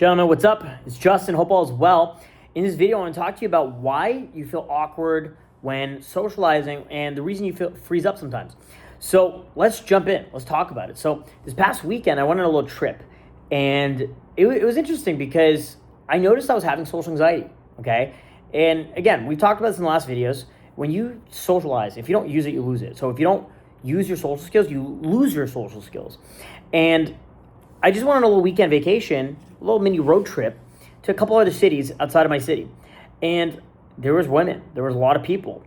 Gentlemen, what's up? It's Justin. Hope all is well. In this video, I want to talk to you about why you feel awkward when socializing and the reason you freeze up sometimes. So let's jump in. Let's talk about it. So this past weekend, I went on a little trip, and it was interesting because I noticed I was having social anxiety, okay? And again, we've talked about this in the last videos. When you socialize, if you don't use it, you lose it. So if you don't use your social skills, you lose your social skills. And I just went on a little weekend vacation, a little mini road trip to a couple other cities outside of my city. And there was women, there was a lot of people.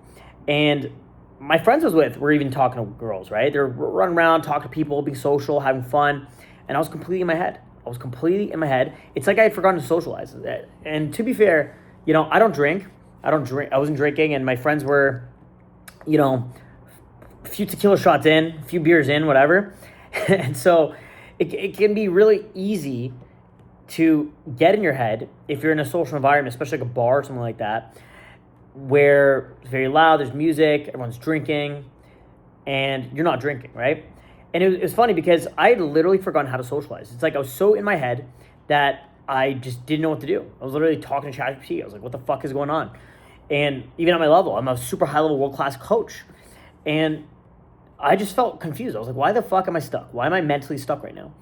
And my friends I was with were even talking to girls, right? They're running around, talking to people, being social, having fun. And I was completely in my head. It's like I had forgotten to socialize. And to be fair, I don't drink. I wasn't drinking, and my friends were, a few tequila shots in, a few beers in, whatever. And so it can be really easy to get in your head if you're in a social environment, especially like a bar or something like that, where it's very loud, there's music, everyone's drinking, and you're not drinking, right? And it was funny because I had literally forgotten how to socialize. It's like I was so in my head that I just didn't know what to do. I was literally talking to ChatGPT. I was like, what the fuck is going on? And even at my level, I'm a super high-level world-class coach. And I just felt confused. I was like, why the fuck am I stuck? Why am I mentally stuck right now?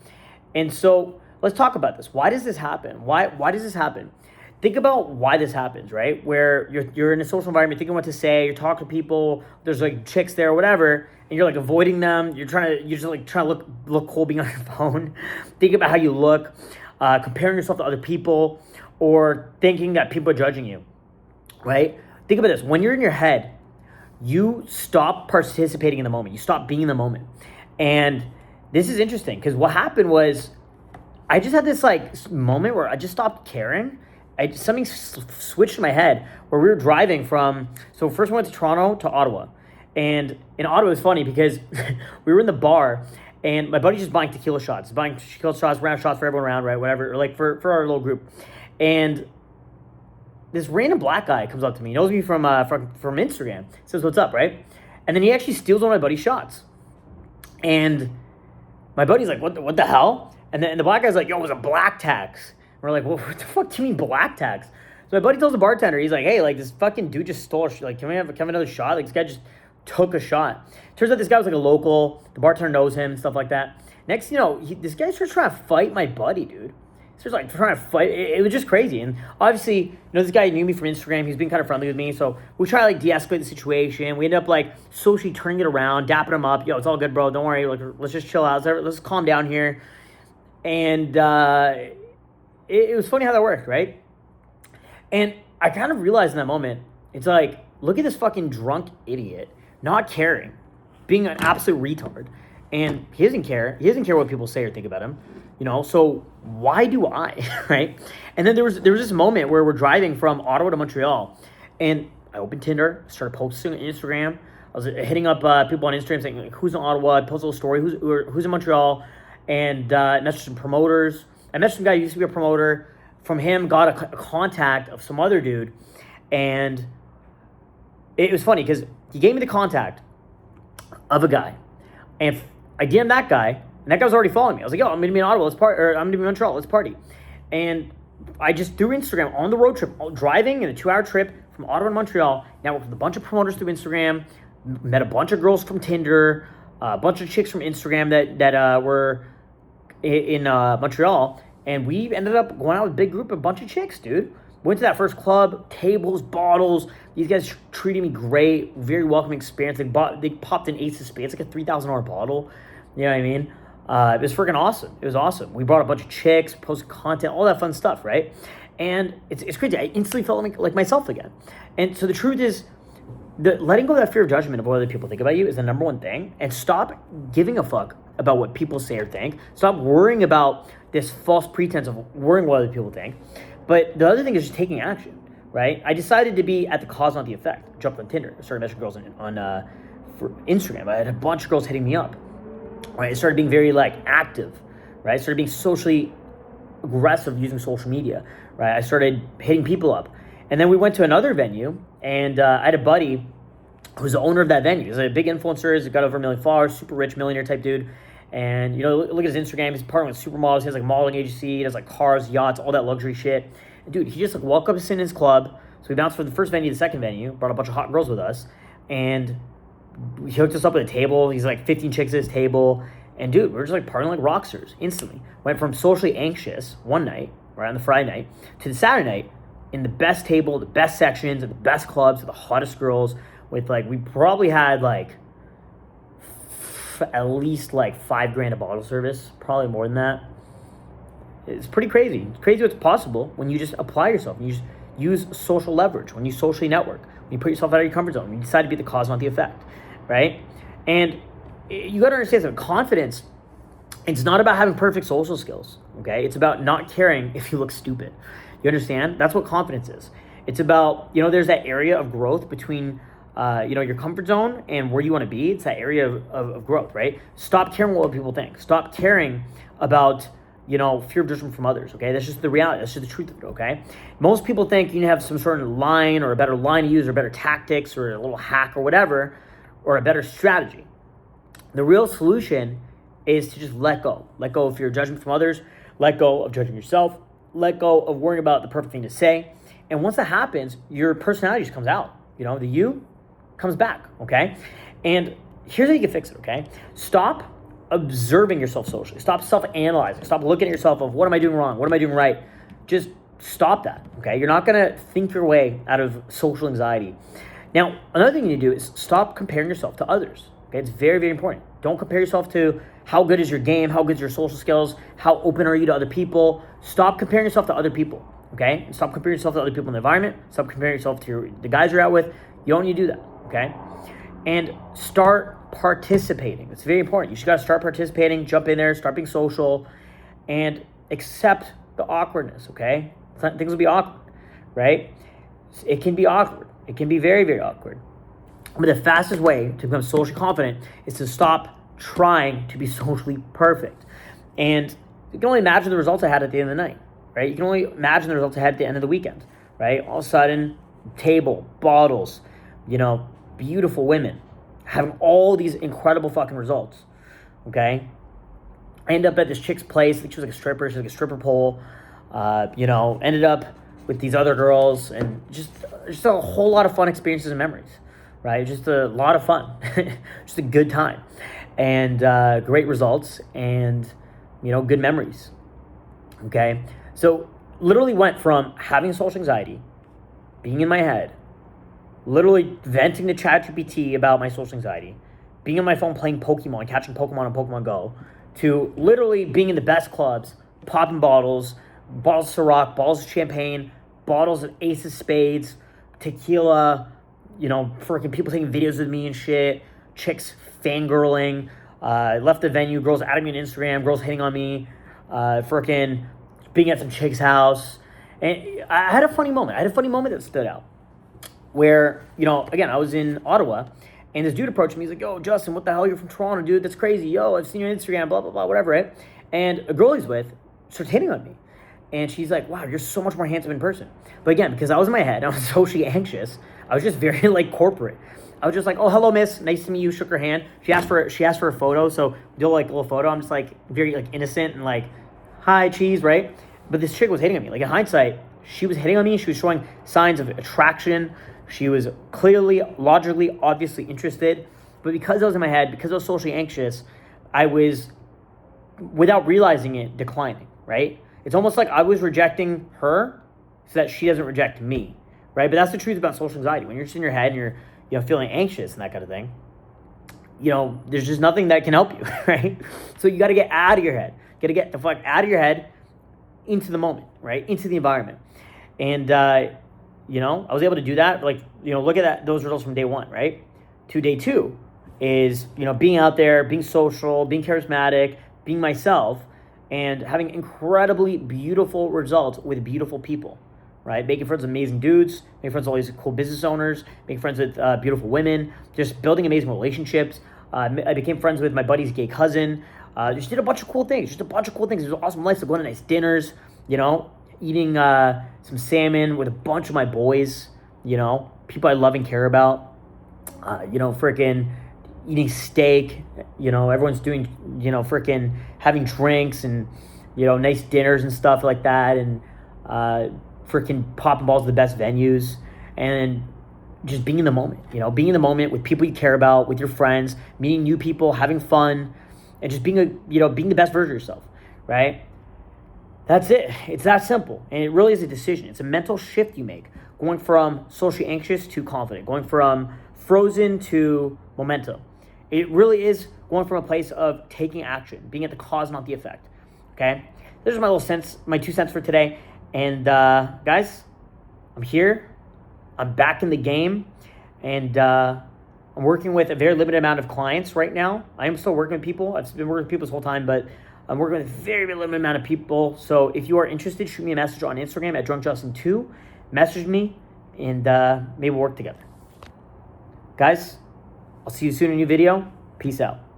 And so let's talk about this. Why does this happen? Why does this happen? Think about why this happens, right? Where you're in a social environment, thinking what to say, you're talking to people, there's like chicks there or whatever, and you're like avoiding them. You're just trying to look cool being on your phone. Think about how you look, comparing yourself to other people, or thinking that people are judging you, right? Think about this. When you're in your head, you stop participating in the moment. You stop being in the moment. And this is interesting because what happened was I just had this moment where I just stopped caring. Something switched in my head where we were driving so first we went to Toronto to Ottawa. And in Ottawa, it was funny because we were in the bar and my buddy's just buying tequila shots, round shots for everyone around, right? Whatever, or like for our little group. And this random black guy comes up to me. He knows me from Instagram. Says, what's up, right? And then he actually steals one of my buddy's shots. And my buddy's like, what the hell? And then the black guy's like, yo, it was a black tax. And we're like, well, what the fuck do you mean black tax? So my buddy tells the bartender, he's like, hey, this fucking dude just stole a shot. Like, can we have another shot? Like, this guy just took a shot. Turns out this guy was like a local. The bartender knows him and stuff like that. Next thing you know, this guy starts trying to fight my buddy, dude. Just trying to fight. It was just crazy. And obviously, this guy knew me from Instagram. He's been kind of friendly with me. So we try to de-escalate the situation. We end up socially turning it around, dapping him up. Yo, it's all good, bro. Don't worry. Let's just chill out. Let's calm down here. And it was funny how that worked, right? And I kind of realized in that moment, it's like, look at this fucking drunk idiot, not caring, being an absolute retard. And he doesn't care. He doesn't care what people say or think about him. So why do I, right? And then there was this moment where we're driving from Ottawa to Montreal, and I opened Tinder, started posting on Instagram. I was hitting up people on Instagram saying, who's in Ottawa? I posted a little story, who's in Montreal, and messaged some promoters. I messaged some guy who used to be a promoter. From him, got a contact of some other dude, and it was funny because he gave me the contact of a guy, and I DM'd that guy. And that guy was already following me. I was like, yo, I'm going to be in Ottawa, let's party, or I'm going to be in Montreal, let's party. And I just, through Instagram, on the road trip, driving in a 2-hour trip from Ottawa to Montreal, networked with a bunch of promoters through Instagram, met a bunch of girls from Tinder, a bunch of chicks from Instagram that were in Montreal, and we ended up going out with a big group, a bunch of chicks, dude. Went to that first club, tables, bottles. These guys treated me great, very welcoming experience. They popped an Ace of Spades, like a $3,000 bottle. You know what I mean? It was freaking awesome. It was awesome. We brought a bunch of chicks, posted content, all that fun stuff, right? And it's crazy. I instantly felt like myself again. And so the truth is, letting go of that fear of judgment of what other people think about you is the number one thing. And stop giving a fuck about what people say or think. Stop worrying about this false pretense of worrying what other people think. But the other thing is just taking action, right? I decided to be at the cause, not the effect. I jumped on Tinder. I started messaging girls on for Instagram. I had a bunch of girls hitting me up. Right, I started being very active, right? I started being socially aggressive using social media, right? I started hitting people up. And then we went to another venue, and I had a buddy who's the owner of that venue. He's a big influencer. He's got over 1 million followers, super rich millionaire type dude. And, look at his Instagram. He's partnering with supermodels. He has, like, modeling agency. He has, like, cars, yachts, all that luxury shit. And, dude, he just, like, walked up to his club. So we bounced from the first venue to the second venue, brought a bunch of hot girls with us. And he hooked us up at a table. He's, like, 15 chicks at his table. And, dude, we're just, like, partying like rock stars instantly. Went from socially anxious one night, right, on the Friday night, to the Saturday night in the best table, the best sections, at the best clubs, with the hottest girls, with, like, we probably had, like, at least, like, $5,000 a bottle service, probably more than that. It's pretty crazy. It's crazy what's possible when you just apply yourself, when you just use social leverage, when you socially network, when you put yourself out of your comfort zone, when you decide to be the cause, not the effect, right? And you got to understand that confidence, it's not about having perfect social skills, okay? It's about not caring if you look stupid. You understand? That's what confidence is. It's about, there's that area of growth between, your comfort zone and where you want to be. It's that area of growth, right? Stop caring what people think. Stop caring about, fear of judgment from others, okay? That's just the reality. That's just the truth of it, okay? Most people think you have some sort of line or a better line to use or better tactics or a little hack or whatever, or a better strategy. The real solution is to just let go. Let go of fear of judgment from others. Let go of judging yourself. Let go of worrying about the perfect thing to say. And once that happens, your personality just comes out. The you comes back, okay? And here's how you can fix it, okay? Stop observing yourself socially. Stop self-analyzing. Stop looking at yourself of, what am I doing wrong? What am I doing right? Just stop that, okay? You're not going to think your way out of social anxiety. Now, another thing you need to do is stop comparing yourself to others, okay? It's very, very important. Don't compare yourself to how good is your game, how good is your social skills, how open are you to other people. Stop comparing yourself to other people, okay? And stop comparing yourself to other people in the environment. Stop comparing yourself to the guys you're out with. You don't need to do that, okay? And start participating. It's very important. You just got to start participating, jump in there, start being social, and accept the awkwardness, okay? Things will be awkward, right? It can be awkward. It can be very, very awkward. But the fastest way to become socially confident is to stop trying to be socially perfect. And you can only imagine the results I had at the end of the night, right? You can only imagine the results I had at the end of the weekend, right? All of a sudden, table, bottles, beautiful women, having all these incredible fucking results, okay? I ended up at this chick's place. I think she was like a stripper. She was like a stripper pole. Ended up with these other girls, and just a whole lot of fun experiences and memories, right? Just a lot of fun, just a good time, and great results, and good memories. Okay, so literally went from having social anxiety, being in my head, literally venting to ChatGPT about my social anxiety, being on my phone playing Pokemon, catching Pokemon on Pokemon Go, to literally being in the best clubs, popping bottles of Ciroc, bottles of champagne, bottles of Ace of Spades, tequila, freaking people taking videos with me and shit, chicks fangirling, left the venue, girls adding me on Instagram, girls hitting on me, freaking being at some chick's house. And I had a funny moment. That stood out where, again, I was in Ottawa, and this dude approached me. He's like, yo, Justin, what the hell? You're from Toronto, dude. That's crazy. Yo, I've seen your Instagram, blah, blah, blah, whatever, right? And a girl he's with starts hitting on me. And she's like, wow, you're so much more handsome in person. But again, because I was in my head, I was socially anxious, I was just very, corporate. I was just like, oh, hello, miss. Nice to meet you. Shook her hand. She asked for a photo. So we do a little photo. I'm just very innocent and hi, cheese, right? But this chick was hitting on me. In hindsight, she was hitting on me. She was showing signs of attraction. She was clearly, logically, obviously interested. But because I was in my head, because I was socially anxious, I was, without realizing it, declining, right? It's almost like I was rejecting her so that she doesn't reject me, right? But that's the truth about social anxiety. When you're just in your head and you're feeling anxious and that kind of thing, there's just nothing that can help you, right? So you got to get out of your head. You got to get the fuck out of your head into the moment, right? Into the environment. And, I was able to do that. Look at those results from day one, right? To day two is, being out there, being social, being charismatic, being myself, and having incredibly beautiful results with beautiful people, right? Making friends with amazing dudes, making friends with all these cool business owners, making friends with beautiful women, just building amazing relationships. I became friends with my buddy's gay cousin. Just did a bunch of cool things. It was an awesome life. So going to nice dinners, eating some salmon with a bunch of my boys, people I love and care about. Freaking eating steak, everyone's doing, freaking having drinks and, nice dinners and stuff like that, and freaking popping balls at the best venues, and just being in the moment, being in the moment with people you care about, with your friends, meeting new people, having fun, and just being being the best version of yourself, right? That's it. It's that simple. And it really is a decision. It's a mental shift you make, going from socially anxious to confident, going from frozen to momentum. It really is going from a place of taking action, being at the cause, not the effect. Okay? Those are my 2 cents for today. And guys, I'm here. I'm back in the game. And I'm working with a very limited amount of clients right now. I am still working with people. I've been working with people this whole time, but I'm working with a very, very limited amount of people. So if you are interested, shoot me a message on Instagram at DrunkJustin2. Message me, and maybe we'll work together. Guys, I'll see you soon in a new video. Peace out.